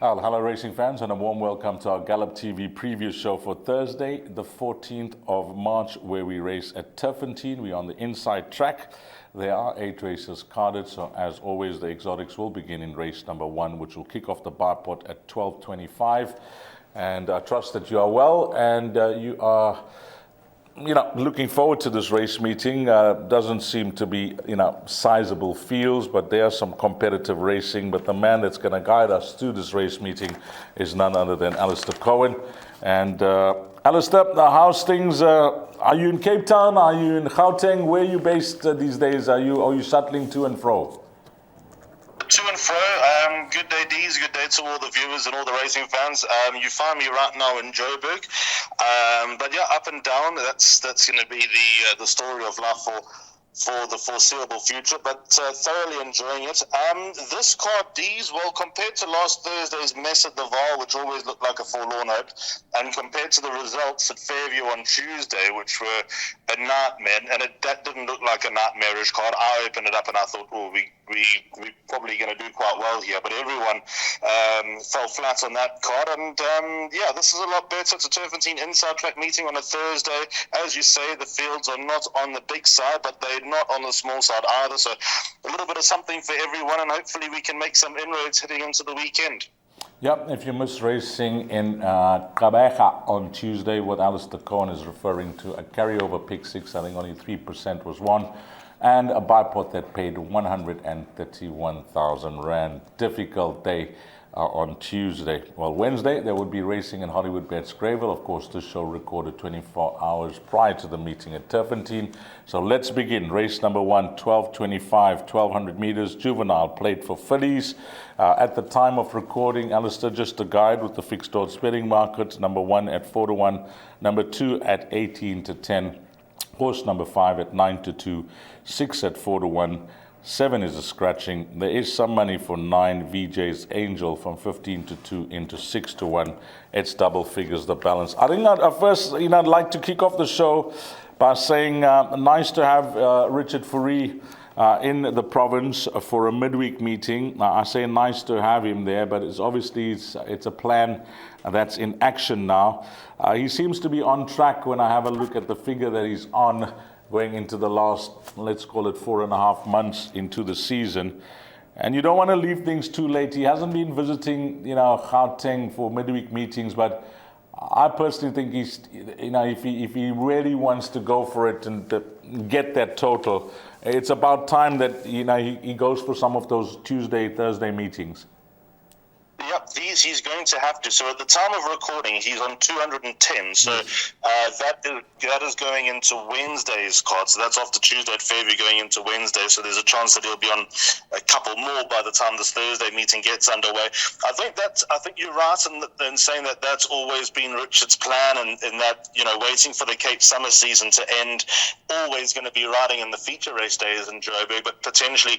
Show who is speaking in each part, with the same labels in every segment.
Speaker 1: Well, hello racing fans, and a warm welcome to our Gallop TV preview show for Thursday, the 14th of March, where we race at Turffontein. We're on the inside track. There are 8 races carded, so as always, the exotics will begin in race number 1, which will kick off the bar pot at 12:25. And I trust that you are well and you are looking forward to this race meeting. Doesn't seem to be, sizable fields, but there are some competitive racing. But the man that's going to guide us through this race meeting is none other than Alistair Cohen. And Alistair, how's things? Are you in Cape Town? Are you in Gauteng? Where are you based these days? Are you shuttling to and fro?
Speaker 2: To and fro. Good day, Dees. Good day to all the viewers and all the racing fans. You find me right now in Joburg, but yeah, up and down. That's going to be the story of life for the foreseeable future, but thoroughly enjoying it. This card, Dees, well, compared to last Thursday's mess at the Val, which always looked like a forlorn hope, and compared to the results at Fairview on Tuesday, which were a nightmare, and that didn't look like a nightmarish card. I opened it up and I thought, we're probably going to do quite well here, but everyone fell flat on that card, and this is a lot better. It's a Turffontein inside track meeting on a Thursday. As you say, the fields are not on the big side, but they're not on the small side either, so a little bit of something for everyone, and hopefully we can make some inroads heading into the weekend.
Speaker 1: Yep, if you missed racing in Gqeberha on Tuesday, what Alistair Cohen is referring to, a carryover pick 6, I think only 3% was won, and a bipod that paid 131,000 Rand. Difficult day on Tuesday. Well, Wednesday, there would be racing in Hollywoodbets Greyville. Of course, this show recorded 24 hours prior to the meeting at Turffontein. So let's begin. Race number 1, 12:25, 1,200 meters, juvenile, played for fillies. At the time of recording, Alistair, just a guide with the fixed odds betting markets. Number 1 at 4-1, number 2 at 18-10. Horse number 5 at 9-2, 6 at 4-1, 7 is a scratching. There is some money for 9, VJ's Angel, from 15-2 into 6-1. It's double figures, the balance. I think first, I'd like to kick off the show by saying nice to have Richard Fourie in the province for a midweek meeting. I say nice to have him there, but it's a plan that's in action now. He seems to be on track when I have a look at the figure that he's on, going into the last, let's call it 4.5 months into the season. And you don't want to leave things too late. He hasn't been visiting, Gauteng for midweek meetings, but I personally think he's, if he really wants to go for it and get that total, it's about time that, he goes for some of those Tuesday, Thursday meetings.
Speaker 2: Yep, he's going to have to. So at the time of recording, he's on 210. So that is going into Wednesday's card. So that's after Tuesday at Fairview going into Wednesday. So there's a chance that he'll be on a couple more by the time this Thursday meeting gets underway. I think you're right in saying that that's always been Richard's plan, and in that, waiting for the Cape Summer season to end, always going to be riding in the feature race days in Joburg, but potentially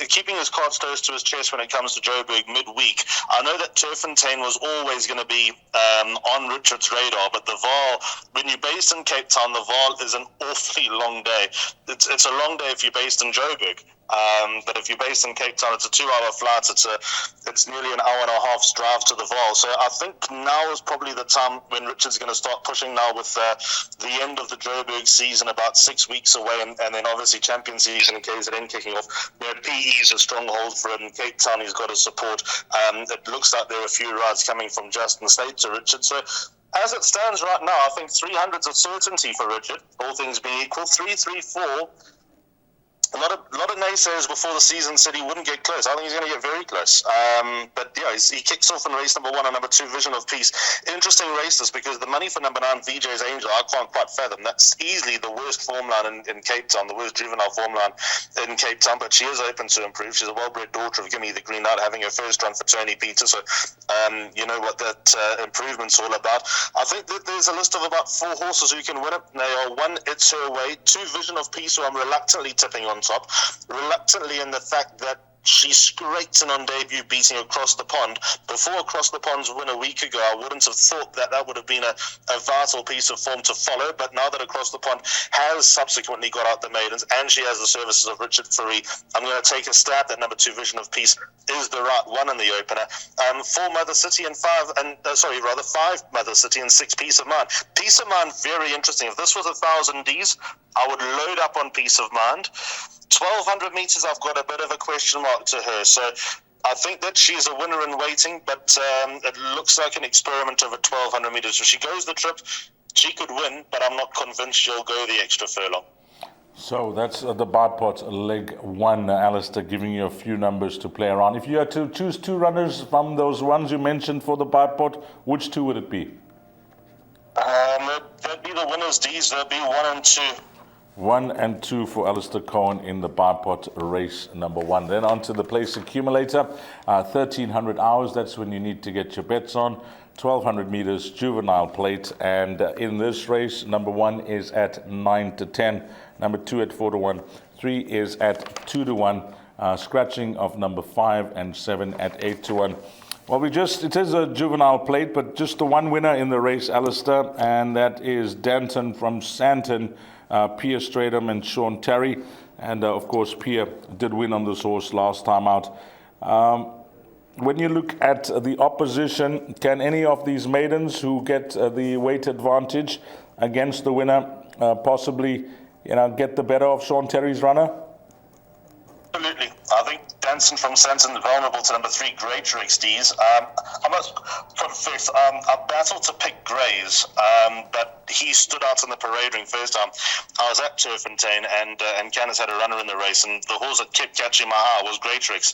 Speaker 2: keeping his cards close to his chest when it comes to Joburg midweek. I know that Turffontein was always going to be on Richard's radar, but the Vaal, when you're based in Cape Town, the Vaal is an awfully long day. It's a long day if you're based in Joburg. But if you're based in Cape Town, it's a 2-hour flight. It's nearly an hour and a half's drive to the Vaal. So I think now is probably the time when Richard's going to start pushing now, with the end of the Joburg season about 6 weeks away, and then obviously champion season in KZN kicking off. PE is a stronghold for him. Cape Town, he's got his support. It looks like there are a few rides coming from Justin State to Richard. So as it stands right now, I think 300's a certainty for Richard, all things being equal. 3-3-4. A lot of naysayers before the season said he wouldn't get close. I think he's going to get very close. But yeah, he kicks off in race number 1 and number 2, Vision of Peace. Interesting races, because the money for number 9, VJ's Angel, I can't quite fathom. That's easily the worst form line in Cape Town, the worst juvenile form line in Cape Town. But she is open to improve. She's a well-bred daughter of Gimme the Green Knight, having her first run for Tony Peter. So you know what that improvement's all about. I think that there's a list of about 4 horses who can win it. They are 1, It's Her Way, 2, Vision of Peace, who I'm reluctantly tipping on top. Reluctantly in the fact that She scraped in on debut, beating Across the Pond. Before Across the Pond's win a week ago, I wouldn't have thought that would have been a vital piece of form to follow, but now that Across the Pond has subsequently got out the maidens, and she has the services of Richard Furry, I'm going to take a stab that number 2, Vision of Peace, is the right one in the opener. 4 Mother City and 5 Mother City and 6 Peace of Mind. Peace of Mind, very interesting. If this was 1,000 Ds, I would load up on Peace of Mind. 1,200 meters, I've got a bit of a question mark to her. So I think that she's a winner in waiting, but it looks like an experiment over 1,200 meters. If she goes the trip, she could win, but I'm not convinced she'll go the extra furlong.
Speaker 1: So that's the bar pot leg 1, Alistair, giving you a few numbers to play around. If you had to choose 2 runners from those ones you mentioned for the bar pot, which 2 would it be?
Speaker 2: That'd be the winners' Ds. There'd be 1 and 2.
Speaker 1: 1 and 2 for Alistair Cohen in the bar pot race number 1. Then on to the place accumulator, 1,300 hours. That's when you need to get your bets on. 1,200 meters juvenile plate, and in this race, number 1 is at 9 to 10, number 2 at 4 to 1, 3 is at 2 to 1, scratching of number 5 and 7 at 8 to 1. Well, it is a juvenile plate, but just the one winner in the race, Alistair, and that is Danton from Santon, Pierre Stratham and Sean Terry. And of course, Pierre did win on this horse last time out. When you look at the opposition, can any of these maidens who get the weight advantage against the winner possibly, get the better of Sean Terry's runner?
Speaker 2: Absolutely. I think Danson from Santon vulnerable to number 3, Greatrix D's. I must confess, I battled to pick Grays, but he stood out in the parade ring first time. I was at Turffontein, and Candace had a runner in the race, and the horse that kept catching my eye was Greatrix.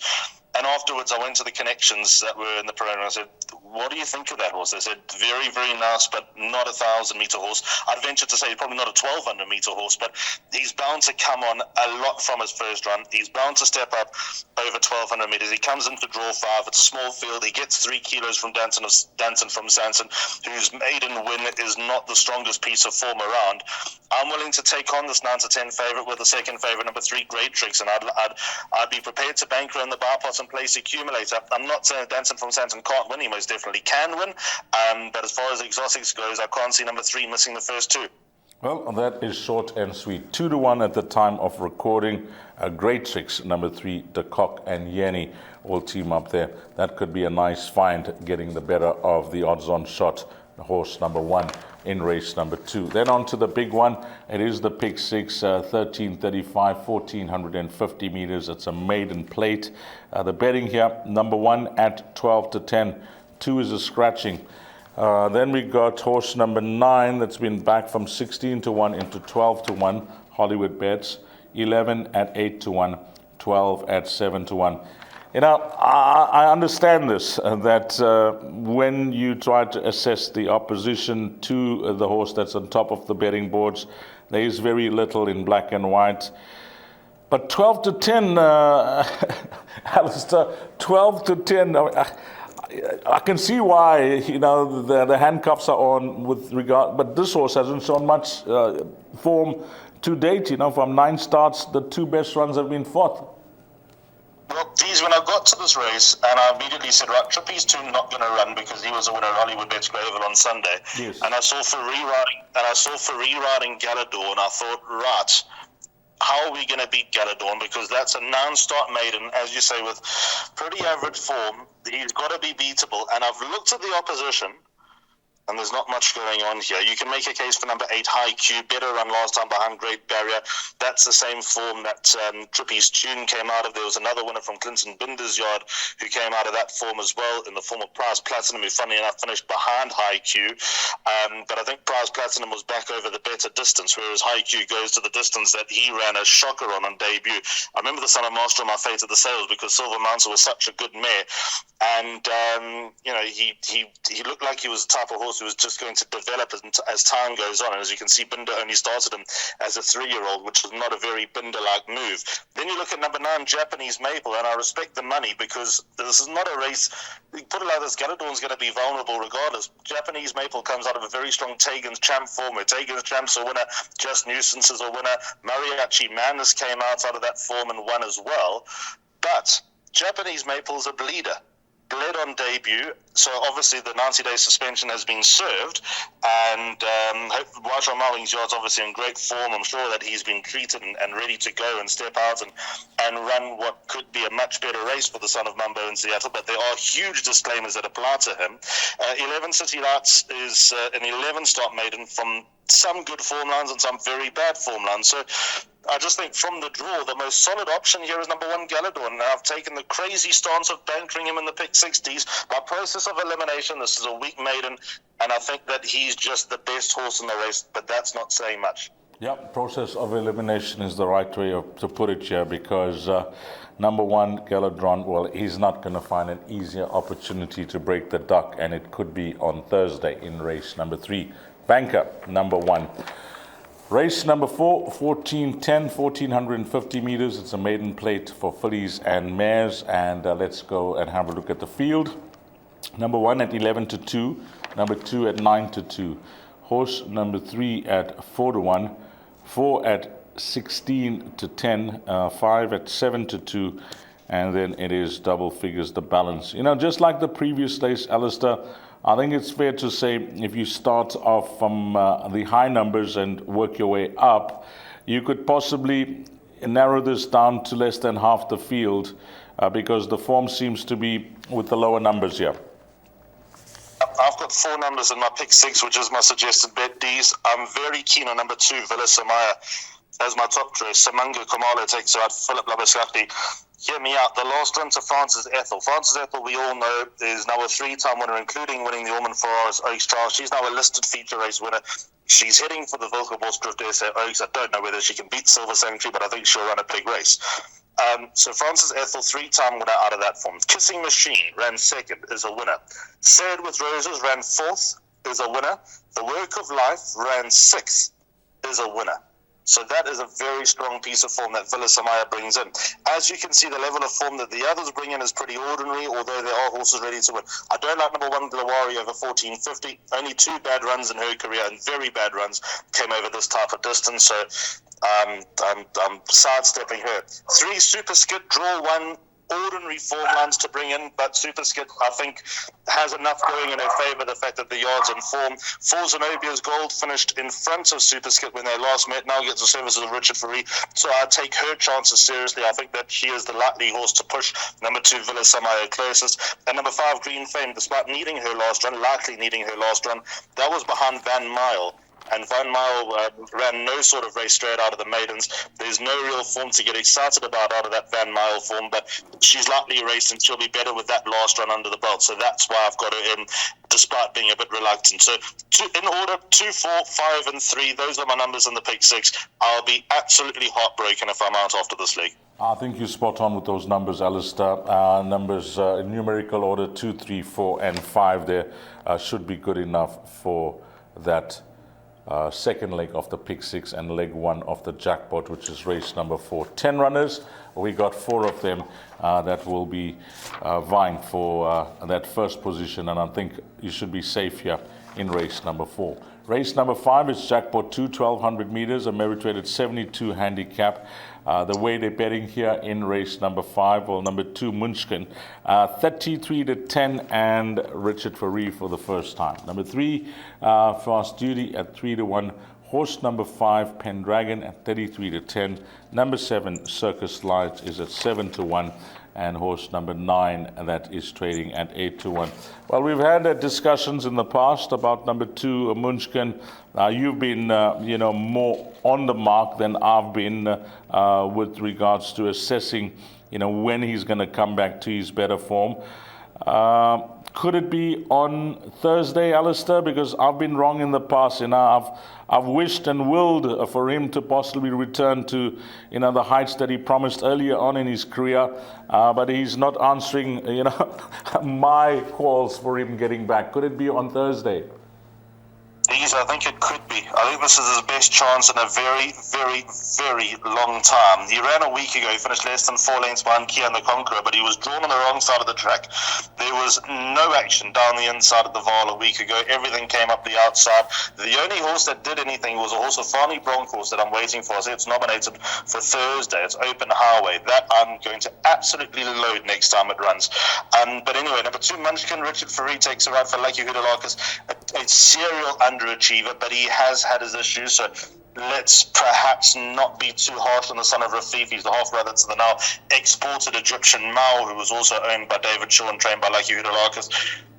Speaker 2: And afterwards, I went to the connections that were in the parade, and I said, "What do you think of that horse?" They said, "Very, very nice, but not a 1,000-meter horse." I'd venture to say probably not a 1,200-meter horse, but he's bound to come on a lot from his first run. He's bound to step up over 1,200 meters. He comes into draw 5. It's a small field. He gets 3 kilos from Danton from Sanson, whose maiden win is not the strongest piece of form around. I'm willing to take on this 9 to 10 favorite with the second favorite, number 3, Greatrix, and I'd be prepared to banker in the bar pot and place accumulator. I'm not saying Danton from Santon can't win. He most definitely can win, but as far as exotics goes, I can't see number 3 missing the first 2.
Speaker 1: Well, that is short and sweet. 2 to 1 at the time of recording. Greatrix, number 3, De Kock and Yenny all team up there. That could be a nice find, getting the better of the odds-on shot, horse number 1 in race number 2. Then on to the big one. It is the Pick 6, 1335, 1,450 meters. It's a maiden plate. The betting here, number 1 at 12 to 10. 2 is a scratching. Then we got horse number 9 that's been back from 16 to 1 into 12 to 1, Hollywoodbets. 11 at 8 to 1, 12 at 7 to 1. I understand this, that when you try to assess the opposition to the horse that's on top of the betting boards, there is very little in black and white. But 12 to 10, Alistair, 12 to 10, I can see why, the handcuffs are on with regard, but this horse hasn't shown much form to date. From 9 starts, the 2 best runs have been fought.
Speaker 2: Well, geez, when I got to this race, and I immediately said, right, Trippy's 2 not going to run because he was a winner of Hollywoodbets Greyville on Sunday.
Speaker 1: Yes.
Speaker 2: And I saw Furry riding Galador, and I thought, right, how are we going to beat Galador? Because that's a non-start maiden, as you say, with pretty average form. He's got to be beatable. And I've looked at the opposition, and there's not much going on here. You can make a case for number 8, High Q, better run last time behind Great Barrier. That's the same form that Trippy's Tune came out of. There was another winner from Clinton Binder's yard who came out of that form as well, in the form of Prize Platinum, who funny enough finished behind High Q. But I think Prize Platinum was back over the better distance, whereas High Q goes to the distance that he ran a shocker on debut. I remember the summer master on my fate at the sales because Silver Mountain was such a good mare. And, he looked like he was the type of horse who was just going to develop as time goes on. And as you can see, Binder only started him as a 3-year-old, which was not a very Binder-like move. Then you look at number 9, Japanese Maple, and I respect the money because this is not a race. You put it like this, Galadorn's going to be vulnerable regardless. Japanese Maple comes out of a very strong Tegan's Champ form, where Tegan's Champ's a winner, Just Nuisance is a winner, Mariachi Madness came out of that form and won as well. But Japanese Maple's a bleeder. Bled on debut, so obviously the 90-day suspension has been served, and Waisha Mowing's yard's obviously in great form. I'm sure that he's been treated and ready to go and step out and run what could be a much better race for the son of Mumbo in Seattle, but there are huge disclaimers that apply to him. 11 City Lights is an 11-start maiden from some good form lines and some very bad form lines. So I just think from the draw, the most solid option here is number 1, Galador. Now, I've taken the crazy stance of bankering him in the pick 60s. By process of elimination, this is a weak maiden, and I think that he's just the best horse in the race, but that's not saying much.
Speaker 1: Yep, process of elimination is the right way to put it here, because number 1, Galadron, well, he's not going to find an easier opportunity to break the duck, and it could be on Thursday in race number 3. Banker, number 1. Race number 4, 1410, 1450 meters. It's a maiden plate for fillies and mares. And let's go and have a look at the field. Number 1 at 11-2. Number 2 at 9-2. Horse number 3 at 4-1. 4 at 16-10. 5 at 7-2. And then it is double figures, the balance. You know, just like the previous race, Alistair, I think it's fair to say if you start off from the high numbers and work your way up, you could possibly narrow this down to less than half the field because the form seems to be with the lower numbers here.
Speaker 2: I've got 4 numbers in my pick 6, which is my suggested bet D's. I'm very keen on number 2, Villa Samaya, as my top choice. Samanga Komalo takes out Philip Labascati. Hear me out. The last run to Frances Ethel. Frances Ethel, we all know, is now a 3-time winner, including winning the Ormond Ferraris Oaks Trial. She's now a listed feature race winner. She's heading for the Wilgerbos Drift SA Oaks. I don't know whether she can beat Silver Sanctuary, but I think she'll run a big race. So Frances Ethel, 3-time winner out of that form. Kissing Machine ran 2nd, is a winner. Said with Roses ran 4th, is a winner. The Work of Life ran 6th, is a winner. So that is a very strong piece of form that Villa Samaya brings in. As you can see, the level of form that the others bring in is pretty ordinary, although there are horses ready to win. I don't like number 1, Glawari, over 1450. Only 2 bad runs in her career, and very bad runs came over this type of distance. So I'm sidestepping her. 3, Super Skit, draw 1. Ordinary form lines to bring in, but Super Skit, I think, has enough going in her favour, the fact that the yard's in form. 4, Zenobia's Gold finished in front of Super Skit when they last met, now gets the services of Richard Faree, so I take her chances seriously. I think that she is the likely horse to push number 2, Villa Samaya closest. And number 5, Green Fame, despite likely needing her last run, that was behind Van Mile. And Van Mile ran no sort of race straight out of the maidens. There's no real form to get excited about out of that Van Mile form, but she's likely raced and she'll be better with that last run under the belt. So that's why I've got her in, despite being a bit reluctant. So in order, 2, 4, 5, and 3, those are my numbers in the pick 6. I'll be absolutely heartbroken if I'm out after this league.
Speaker 1: I think you're spot on with those numbers, Alistair. Numbers in numerical order 2, 3, 4, and 5 there should be good enough for that second leg of the pick 6 and leg 1 of the jackpot, which is race number 4. 10 runners, we got 4 of them that will be vying for that first position, and I think you should be safe here in race number 4. Race number 5 is jackpot 2, 1200 meters, a merit-rated 72 handicap. The way they're betting here in race number 5, well, number 2, Munchkin, 33-10, and Richard Faree for the first time. Number 3, Fast Duty at 3-1. Horse number 5, Pendragon at 33-10. Number 7, Circus Lights is at 7-1. And horse number 9, that is trading at 8-1. Well, we've had discussions in the past about number 2, Munchkin. You've been, more on the mark than I've been with regards to assessing, when he's going to come back to his better form. Could it be on Thursday, Alistair? Because I've been wrong in the past. I've wished and willed for him to possibly return to, the heights that he promised earlier on in his career. But he's not answering, my calls for him getting back. Could it be on Thursday?
Speaker 2: He Steez, I think it could be. I think this is his best chance in a very, very, very long time. He ran a week ago. He finished less than 4 lengths behind Kian the Conqueror, but he was drawn on the wrong side of the track. There was no action down the inside of the Vaal a week ago. Everything came up the outside. The only horse that did anything was a horse of Fani Bronkhorst that I'm waiting for. I say it's nominated for Thursday. It's Open Highway. That I'm going to absolutely load next time it runs. But anyway, number 2, Munchkin. Richard Ferree takes a ride for Lucky Hoodalakis. A serial underachiever, but he has had his issues, so let's perhaps not be too harsh on the son of Rafif. He's the half-brother to the now exported Egyptian Mao, who was also owned by David Shaw and trained by Lucky Hoodalakis.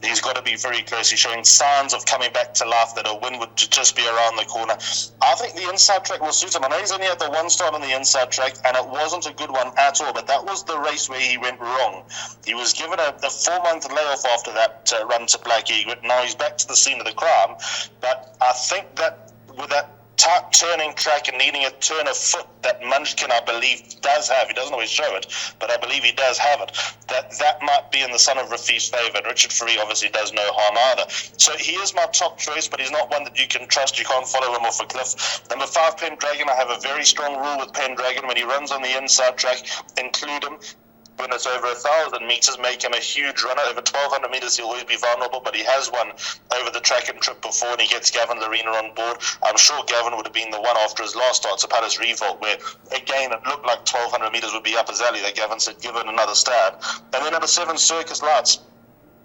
Speaker 2: He's got to be very close. He's showing signs of coming back to life, that a win would just be around the corner. I think the inside track will suit him. I know he's only had the one start on the inside track, and it wasn't a good one at all, but that was the race where he went wrong. He was given a 4-month layoff after that run to Black Egret. Now he's back to the scene of the crime, but I think that with that tight turning track and needing a turn of foot that Munchkin, I believe, does have. He doesn't always show it, but I believe he does have it. That might be in the son of Rafif's favour. Richard Ferree obviously does no harm either. So he is my top choice, but he's not one that you can trust. You can't follow him off a cliff. Number 5, Pendragon. I have a very strong rule with Pendragon. When he runs on the inside track, include him. When it's over 1,000 metres, make him a huge runner. Over 1,200 metres, he'll always be vulnerable, but he has won over the track and trip before, and he gets Gavin Lorena on board. I'm sure Gavin would have been the one after his last start to Palace Revolt, where, again, it looked like 1,200 metres would be up his alley, that Gavin said, give it another stab. And then number 7, Circus Lights.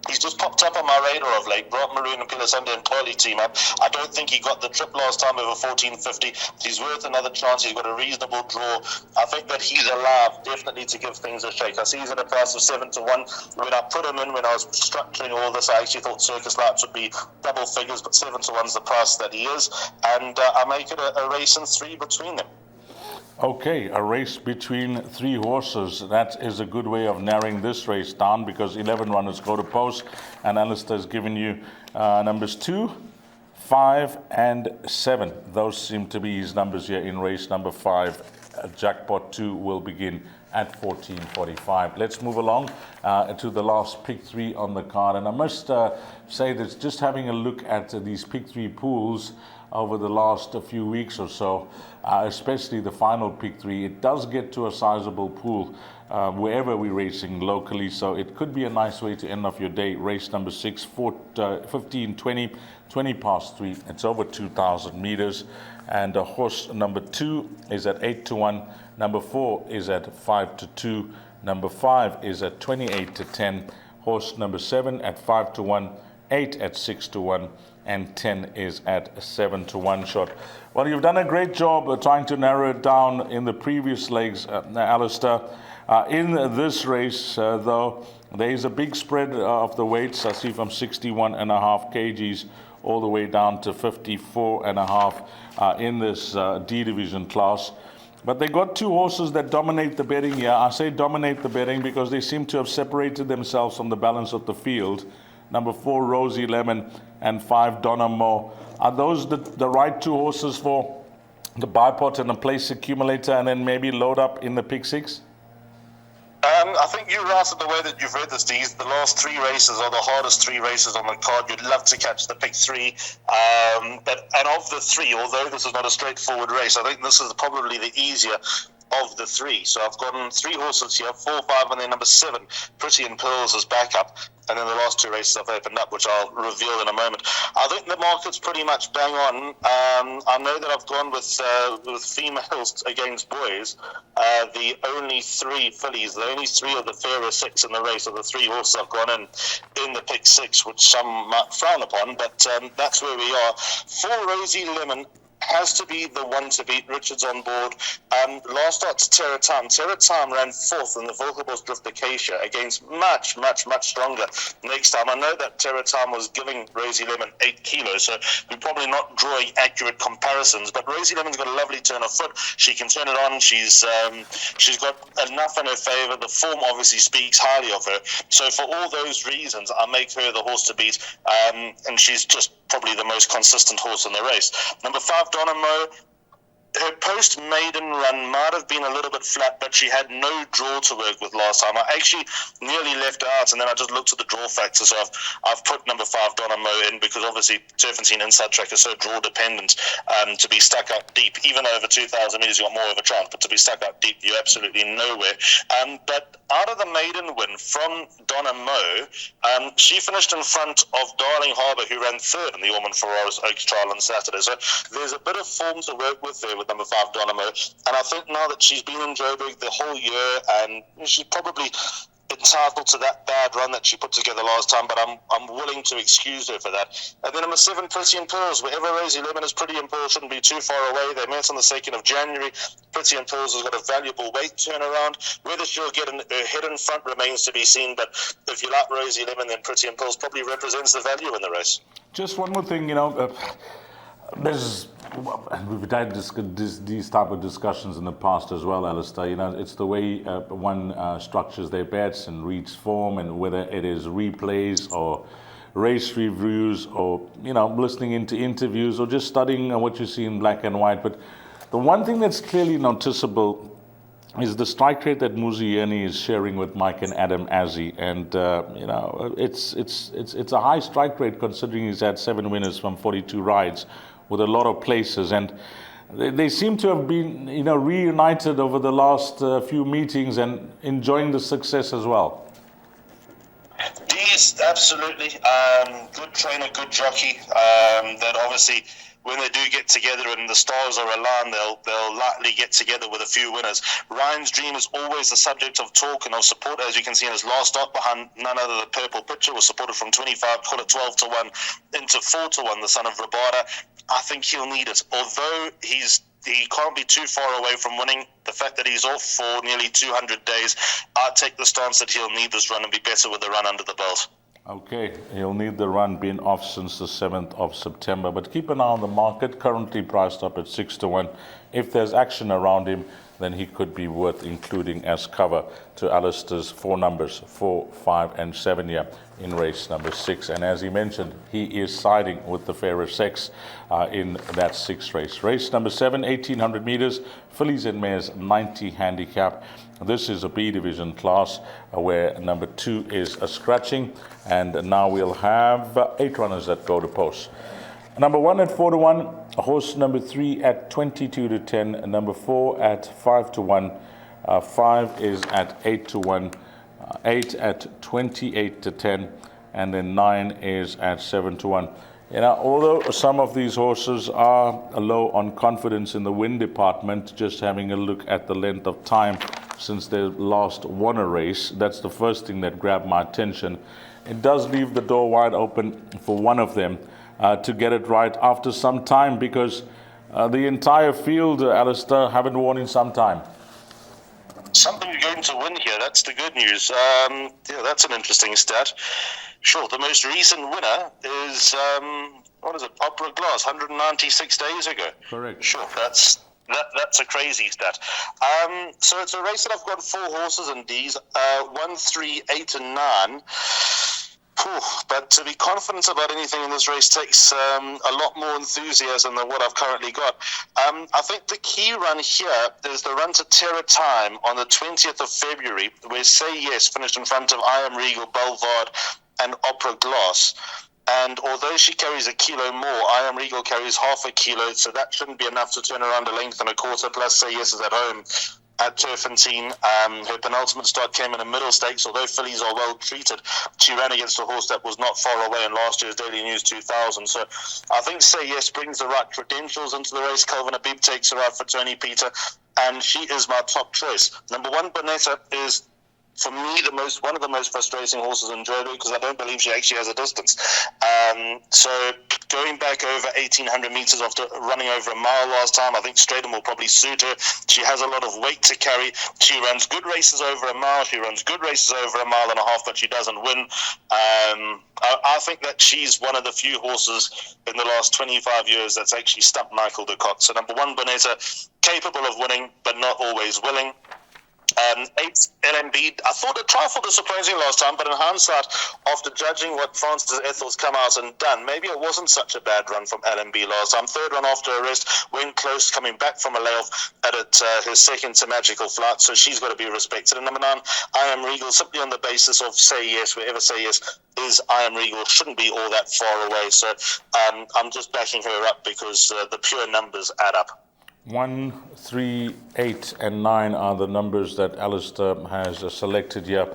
Speaker 2: He's just popped up on my radar of late. Brought Maroon and Pila Sunday and Polly team up. I don't think he got the trip last time over 14.50. He's worth another chance. He's got a reasonable draw. I think that he's alive, definitely, to give things a shake. I see he's at a price of 7-1. When I put him in, when I was structuring all this, I actually thought Circus Lights would be double figures, but 7-1's the price that he is. And I make it a race in 3 between them.
Speaker 1: Okay, a race between 3 horses. That is a good way of narrowing this race down, because 11 runners go to post, and Alistair's given you numbers 2, 5, and 7. Those seem to be his numbers here in race number 5. Jackpot 2 will begin at 14.45. Let's move along to the last pick 3 on the card, and I must say that just having a look at these pick 3 pools over the last few weeks or so, especially the final pick 3, it does get to a sizable pool wherever we're racing locally, so it could be a nice way to end off your day. Race number 6, 15:20, 20 past 3. It's over 2,000 meters, and horse number 2 is at 8-1. Number 4 is at 5-2. Number 5 is at 28-10. Horse number 7 at 5-1. 8 at 6-1. And 10 is at 7-1 shot. Well, you've done a great job trying to narrow it down in the previous legs, Alistair. In this race, though, there is a big spread of the weights. I see from 61.5 kgs all the way down to 54.5 in this D division class. But they got 2 horses that dominate the betting here. I say dominate the betting because they seem to have separated themselves from the balance of the field. Number 4, Rosie Lemon, and 5, Donna Mo. Are those the right 2 horses for the bipot and a place accumulator, and then maybe load up in the pick 6?
Speaker 2: I think you're right in the way that you've read this, Deez. The last 3 races are the hardest 3 races on the card. You'd love to catch the pick 3. And of the 3, although this is not a straightforward race, I think this is probably the easier of the 3. So I've gotten 3 horses here, 4, 5, and then number 7, Pretty in Pearls, as backup. And then the last 2 races I've opened up, which I'll reveal in a moment. I think the market's pretty much bang on. I know that I've gone with females against boys. The only 3 fillies, the only 3 of the fairer 6 in the race are the 3 horses I've gone in the pick 6, which some might frown upon, but that's where we are. 4, Rosie Lemon has to be the one to beat. Richard's on board. Last start to Terra Time. Terra Time ran 4th in the Volkerbos Drift Acacia against much, much, much stronger next time. I know that Terra Time was giving Rosie Lemon 8 kilos, so we're probably not drawing accurate comparisons, but Rosie Lemon's got a lovely turn of foot. She can turn it on. She's got enough in her favour. The form obviously speaks highly of her. So for all those reasons, I make her the horse to beat, and she's just probably the most consistent horse in the race. Number 5, Donna Mo. her post-maiden run might have been a little bit flat, but she had no draw to work with last time. I actually nearly left her out, and then I just looked at the draw factor. So I've put number 5, Donna Mo, in because obviously Turffontein Inside Track is so draw dependent. To be stuck out deep, even over 2,000 metres, you got more of a chance. But to be stuck out deep, you're absolutely nowhere. But out of the maiden win from Donna Mo, she finished in front of Darling Harbour, who ran third in the Ormond Ferraris Oaks Trial on Saturday. So there's a bit of form to work with there with number 5, Donna Mo. And I think now that she's been in Joburg the whole year, and she's probably entitled to that bad run that she put together last time, but I'm willing to excuse her for that. And then number 7, Pretty in Pearls, wherever Rosie Lemon is. Pretty in Pearls shouldn't be too far away. They met on the 2nd of January. Pretty in Pearls has got a valuable weight turnaround. Whether she'll get her head in front remains to be seen, but if you like Rosie Lemon, then Pretty in Pearls probably represents the value in the race.
Speaker 1: Just one more thing, and we've had these type of discussions in the past as well, Alistair. It's the way one structures their bets and reads form, and whether it is replays or race reviews or, listening into interviews or just studying what you see in black and white. But the one thing that's clearly noticeable is the strike rate that Muzieni is sharing with Mike and Adam Azzi. And, it's a high strike rate considering he's had 7 winners from 42 rides, with a lot of places, and they seem to have been, reunited over the last few meetings and enjoying the success as well.
Speaker 2: Yes, absolutely. Good trainer, good jockey. That obviously, when they do get together and the stars are aligned, they'll likely get together with a few winners. Ryan's Dream is always the subject of talk and of support. As you can see in his last start behind none other than Purple Picture, was supported from 25, call it 12 to 1, into 4 to 1, the son of Rabada. I think he'll need it. Although he can't be too far away from winning, the fact that he's off for nearly 200 days, I'd take the stance that he'll need this run and be better with the run under the belt.
Speaker 1: Okay, he'll need the run, being off since the 7th of September. But keep an eye on the market, currently priced up at 6 to 1. If there's action around him, then he could be worth including as cover to Alistair's 4 numbers, 4, 5, and 7 here in race number 6. And as he mentioned, he is siding with the fairer sex in that 6th race. Race number 7, 1,800 meters, fillies and mares, 90 handicap. This is a B division class where number 2 is a scratching, and now we'll have 8 runners that go to post. Number 1 at 4 to 1, horse number 3 at 22 to 10, number 4 at 5 to 1, 5 is at 8 to 1, 8 at 28 to 10, and then 9 is at 7 to 1. Although some of these horses are low on confidence in the win department, just having a look at the length of time since they last won a race, that's the first thing that grabbed my attention. It does leave the door wide open for one of them to get it right after some time, because the entire field, Alistair, haven't won in some time.
Speaker 2: Somebody's going to win here. That's the good news. That's an interesting stat. Sure, the most recent winner is, Opera Glass, 196 days ago.
Speaker 1: Correct.
Speaker 2: Sure, that's a crazy stat. So it's a race that I've got 4 horses in D's, 1, 3, 8, and 9. But to be confident about anything in this race takes a lot more enthusiasm than what I've currently got. I think the key run here is the run to Terra Time on the 20th of February, where Say Yes finished in front of I Am Regal, Belvard, and Opera Glass. And although she carries a kilo more, I Am Regal carries half a kilo, so that shouldn't be enough to turn around a length and a quarter. Plus, Say Yes is at home at Turffontein. Her penultimate start came in a middle stakes. Although fillies are well treated, she ran against a horse that was not far away in last year's Daily News 2000. So I think Say Yes brings the right credentials into the race. Calvin Abib takes her out for Tony Peter, and she is my top choice. Number 1, Bonetta, is for me one of the most frustrating horses in Joburg, because I don't believe she actually has a distance. So going back over 1,800 meters after running over a mile last time, I think Stratham will probably suit her. She has a lot of weight to carry. She runs good races over a mile. She runs good races over a mile and a half, but she doesn't win. I think that she's one of the few horses in the last 25 years that's actually stumped Michael de Kock. So number 1, Bonetta, capable of winning, but not always willing. 8 LMB. I thought a trifle disappointing last time, but in hindsight, after judging what Francis Ethel's come out and done, maybe it wasn't such a bad run from LMB last time. Third run after a rest, went close, coming back from a layoff at her second to Magical Flight, so she's got to be respected. And number 9, I Am Regal, simply on the basis of Say Yes, wherever Say Yes is, I Am Regal shouldn't be all that far away. So I'm just backing her up because the pure numbers add up.
Speaker 1: 1, 3, 8, and 9 are the numbers that Alistair has selected here,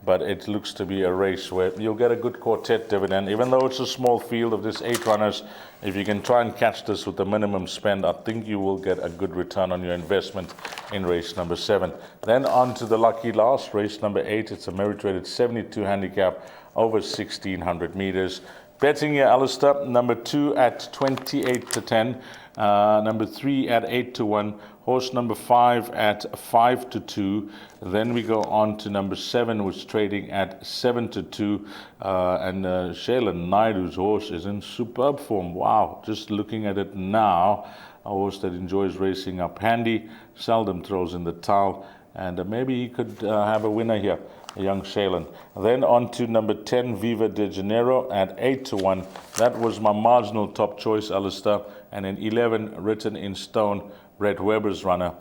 Speaker 1: but it looks to be a race where you'll get a good quartet dividend. Even though it's a small field of just 8 runners, if you can try and catch this with the minimum spend, I think you will get a good return on your investment in race number 7. Then on to the lucky last, race number 8. It's a merit-rated 72 handicap over 1,600 meters. Betting here, Alistair, number 2 at 28 to 10. Number 3 at 8 to 1, horse number 5 at 5 to 2. Then we go on to number 7, which is trading at 7 to 2. And Shailen Naidu's horse is in superb form. Wow, just looking at it now, a horse that enjoys racing up handy, seldom throws in the towel, and maybe he could have a winner here, a young Shailen. Then on to number 10, Viva de Janeiro at 8 to 1. That was my marginal top choice, Alistair. And in 11, Written in Stone, Brett Weber's runner,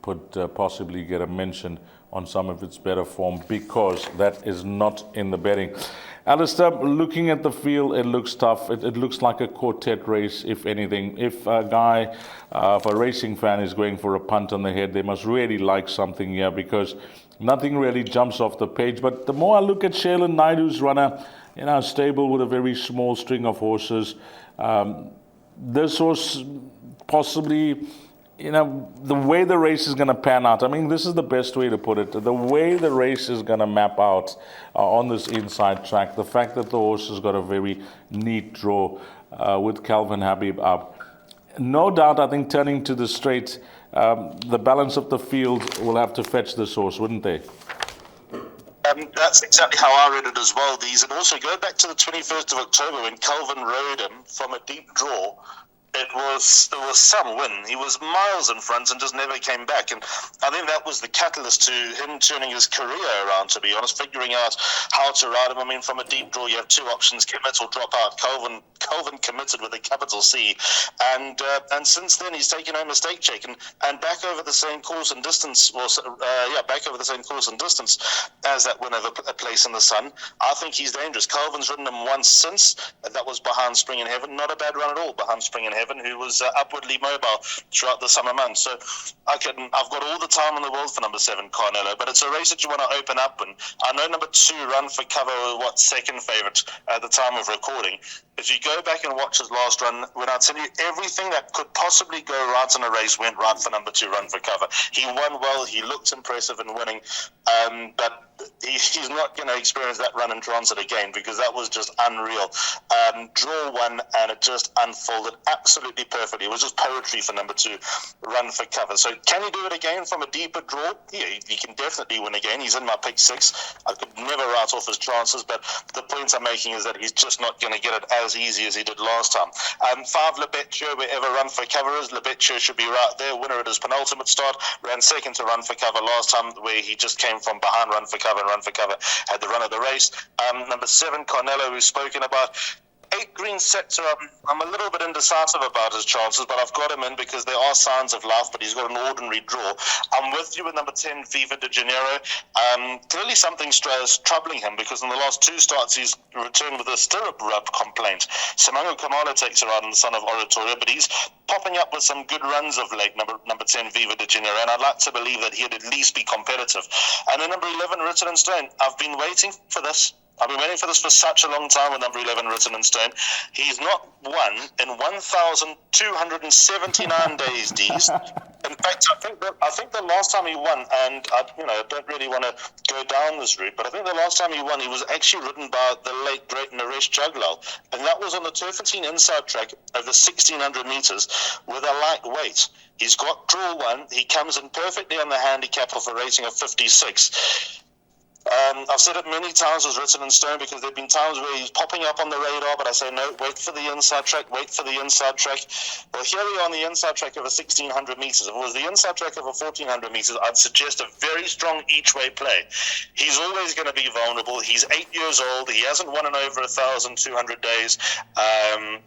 Speaker 1: could possibly get a mention on some of its better form because that is not in the betting. Alistair, looking at the field, it looks tough. It looks like a quartet race, if anything. If a guy, if a racing fan is going for a punt on the head, they must really like something here because nothing really jumps off the page. But the more I look at Shailen Naidu's runner, stable with a very small string of horses, this horse possibly, the way the race is going to pan out, I mean, this is the best way to put it. The way the race is going to map out on this inside track, the fact that the horse has got a very neat draw with Calvin Habib up. No doubt, I think, turning to the straight, the balance of the field will have to fetch this horse, wouldn't they?
Speaker 2: That's exactly how I read it as well, these. And also go back to the 21st of October when Calvin rode him from a deep draw. It was some win. He was miles in front and just never came back. And I think that was the catalyst to him turning his career around, to be honest, figuring out how to ride him. I mean, from a deep draw, you have 2 options, commit or drop out. Calvin committed with a capital C. And since then, he's taken home a stake check and back over the same course and distance, back over the same course and distance as that win over a place in the sun. I think he's dangerous. Calvin's ridden him once since. That was behind Spring in Heaven. Not a bad run at all behind Spring in Heaven, who was upwardly mobile throughout the summer months. So I've got all the time in the world for number 7, Carnello, but it's a race that you want to open up. And I know number 2, Run for Cover, second favourite at the time of recording. If you go back and watch his last run, when I tell you everything that could possibly go right in a race went right for number 2, Run for Cover. He won well. He looked impressive in winning, but he's not going to experience that run in transit again because that was just unreal. Draw 1 and it just unfolded absolutely perfectly. It was just poetry for number 2, Run for Cover. So can he do it again from a deeper draw? Yeah, he can definitely win again. He's in my pick 6. I could never write off his chances, but the point I'm making is that he's just not going to get it as easy as he did last time. 5, Lebetio, wherever Run for Cover is, Lebetio should be right there. Winner at his penultimate start, ran second to Run for Cover last time, where he just came from behind Run for Cover, and Run for Cover had the run of the race. Number 7, Carnello, we've spoken about. 8, Green Sector, I'm a little bit indecisive about his chances, but I've got him in because there are signs of life, but he's got an ordinary draw. I'm with you with number 10, Viva de Janeiro. Clearly something's troubling him because in the last 2 starts he's returned with a stirrup rub complaint. Simango Kamala takes her out in the son of Oratorio, but he's popping up with some good runs of late, number 10, Viva de Janeiro, and I'd like to believe that he'd at least be competitive. And then number 11, Written in Stone. I've been waiting for this. I've been waiting for this for such a long time with number 11, Written in Stone. He's not won in 1,279 days, D's. In fact, I think the last time he won, and I don't really want to go down this route, but I think the last time he won, he was actually ridden by the late great Naresh Juglal, and that was on the Turffontein inside track over 1,600 meters with a light weight. He's got draw 1. He comes in perfectly on the handicap of a rating of 56. I've said it many times, was written in stone, because there have been times where he's popping up on the radar, but I say, no, wait for the inside track, wait for the inside track. Well, here we are on the inside track of a 1,600 meters. If it was the inside track of a 1,400 meters, I'd suggest a very strong each-way play. He's always going to be vulnerable. He's 8 years old. He hasn't won in over 1,200 days.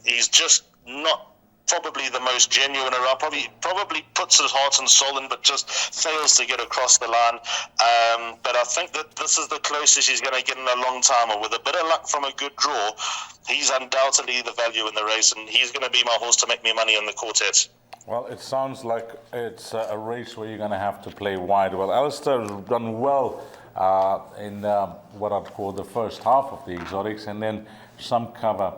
Speaker 2: He's just not probably the most genuine around, probably puts his heart and soul in, but just fails to get across the line. But I think that this is the closest he's going to get in a long time, and with a bit of luck from a good draw, he's undoubtedly the value in the race, and he's going to be my horse to make me money in the quartet.
Speaker 1: Well, it sounds like it's a race where you're going to have to play wide. Well, Alistair has done well in what I'd call the first half of the exotics, and then some cover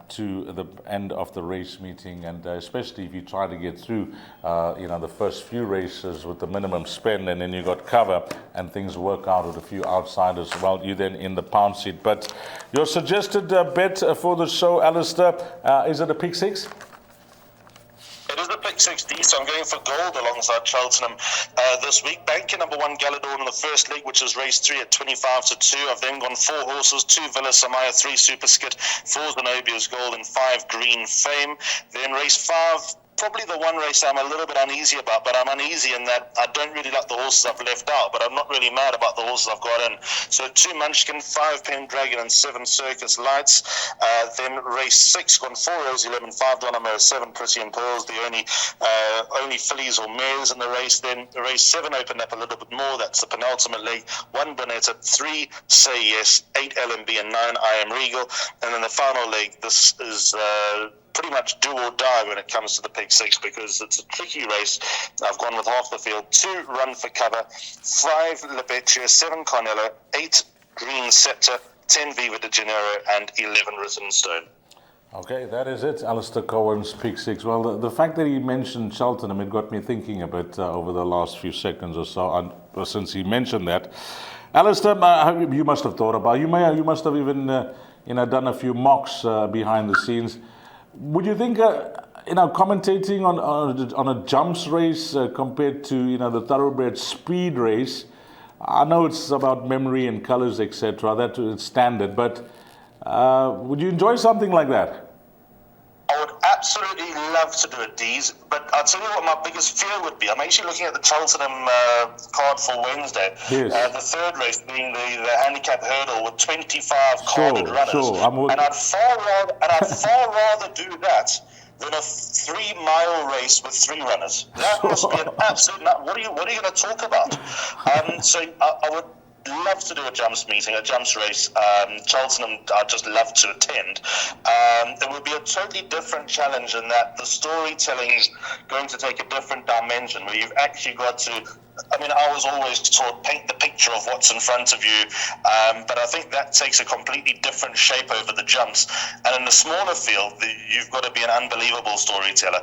Speaker 1: to the end of the race meeting, and especially if you try to get through the first few races with the minimum spend, and then you got cover and things work out with a few outsiders, well, you're then in the pound seat. But your suggested bet for the show, Alistair, is it a pick six?
Speaker 2: It is the pick 6D, so I'm going for gold alongside Cheltenham this week. Banking number 1, Galador in the first leg, which is race 3 at 25-2. I've then gone 4 horses, 2 Villa Samaya, 3 Super Skit, 4 Zenobia's Gold, and 5 Green Fame. Then race 5, probably the one race I'm a little bit uneasy about, but I'm uneasy in that I don't really like the horses I've left out, but I'm not really mad about the horses I've got in. So 2 Munchkin, 5 Pendragon, and 7 Circus Lights. Then race 6, gone 4 Rose 11, 5 Donamo, 7 Pretty and Pearls, the only fillies or mares in the race. Then race 7 opened up a little bit more. That's the penultimate leg. 1 Bonetta, 3 Say Yes, 8 LMB, and 9 I Am Regal. And then the final leg, this is pretty much do or die when it comes to the pick 6, because it's a tricky race. I've gone with half the field. 2 Run for Cover, 5 Lebetria, 7 Carnello, 8 Green Scepter, 10 Viva de Janeiro, and 11 Written in Stone.
Speaker 1: Okay, that is it, Alistair Cohen's pick 6. Well, the fact that he mentioned Cheltenham, it got me thinking a bit over the last few seconds or so, and since he mentioned that. Alistair, you must have thought about, you must have even done a few mocks behind the scenes. Would you think, commentating on a jumps race compared to, the thoroughbred speed race, I know it's about memory and colors, etc., that is standard, but would you enjoy something like that?
Speaker 2: I would absolutely love to do a D's, but I'll tell you what my biggest fear would be. I'm actually looking at the Cheltenham card for Wednesday.
Speaker 1: Yes.
Speaker 2: The third race being the handicap hurdle with 25 carded runners.
Speaker 1: Sure.
Speaker 2: And I'd far rather do that than a 3-mile race with 3 runners. That must be an absolute nut. What are you going to talk about? So I would love to do a jumps meeting, a jumps race. Cheltenham, I'd just love to attend. It would be a totally different challenge in that the storytelling is going to take a different dimension, where you've actually got to, I was always taught paint the picture of what's in front of you, but I think that takes a completely different shape over the jumps. And in the smaller field, you've got to be an unbelievable storyteller.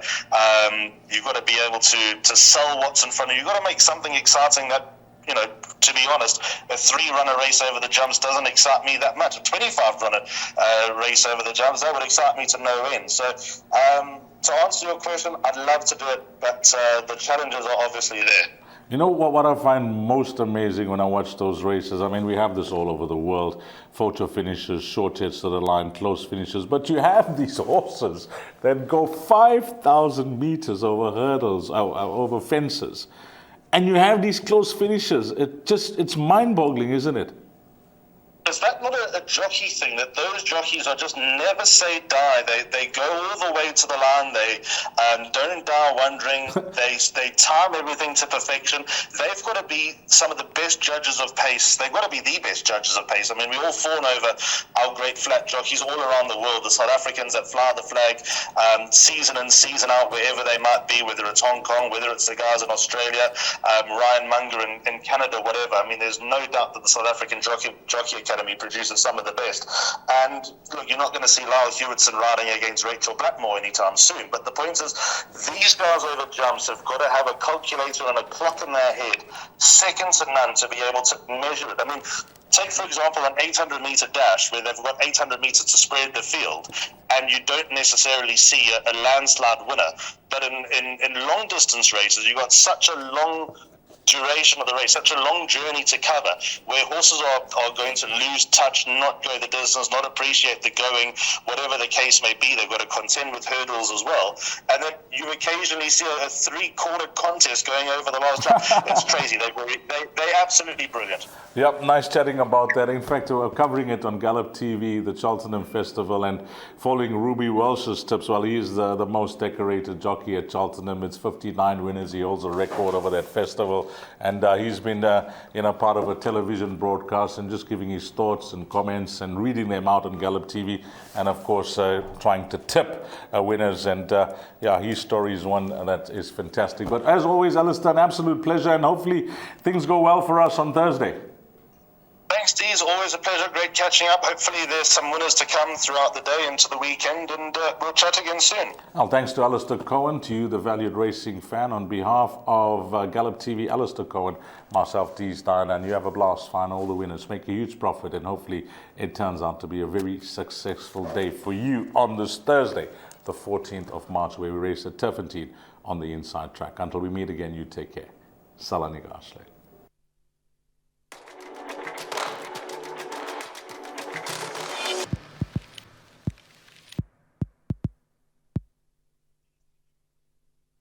Speaker 2: You've got to be able to sell what's in front of you. You've got to make something exciting that, to be honest, a 3-runner race over the jumps doesn't excite me that much. A 25-runner race over the jumps, that would excite me to no end. So to answer your question, I'd love to do it, but the challenges are obviously there.
Speaker 1: You know what I find most amazing when I watch those races? We have this all over the world. Photo finishes, short hits to the line, close finishes. But you have these horses that go 5,000 meters over hurdles, over fences. And you have these close finishes. It's mind-boggling, isn't it?
Speaker 2: Is that not a jockey thing, that those jockeys are just never say die? They go all the way to the line. They don't die wondering. They time everything to perfection. They've got to be some of the best judges of pace. They've got to be the best judges of pace. We all fawn over our great flat jockeys all around the world, the South Africans that fly the flag season in, season out, wherever they might be, whether it's Hong Kong, whether it's the guys in Australia, Ryan Munger in Canada, whatever. There's no doubt that the South African Jockey Academy produces some of the best. And look, you're not going to see Lyle Hewitson riding against Rachel Blackmore anytime soon. But the point is, these guys over jumps have got to have a calculator and a clock in their head, second to none, to be able to measure it. Take, for example, an 800-meter dash where they've got 800 meters to spread the field, and you don't necessarily see a landslide winner. But in long-distance races, you've got such a long duration of the race, such a long journey to cover, where horses are going to lose touch, not go the distance, not appreciate the going, whatever the case may be. They've got to contend with hurdles as well. And then you occasionally see a three-quarter contest going over the last lap. It's crazy. They're absolutely brilliant.
Speaker 1: Yep, nice chatting about that. In fact, we're covering it on Gallop TV, the Cheltenham Festival, and following Ruby Welsh's tips. Well, he is the most decorated jockey at Cheltenham. It's 59 winners. He holds a record over that festival. And he's been part of a television broadcast and just giving his thoughts and comments and reading them out on Gallop TV. And, of course, trying to tip winners. And, his story is one that is fantastic. But, as always, Alistair, an absolute pleasure. And hopefully things go well for us on Thursday.
Speaker 2: Thanks, Dee. It's always a pleasure. Great catching up. Hopefully there's some winners to come throughout the day into the weekend, and we'll chat again soon.
Speaker 1: Well, thanks to Alistair Cohen, to you, the valued racing fan. On behalf of Gallop TV, Alistair Cohen, myself, Dee Stein, and you have a blast. Find all the winners, make a huge profit, and hopefully it turns out to be a very successful day for you on this Thursday, the 14th of March, where we race at Turffontein on the inside track. Until we meet again, you take care. Salaniga Ashley.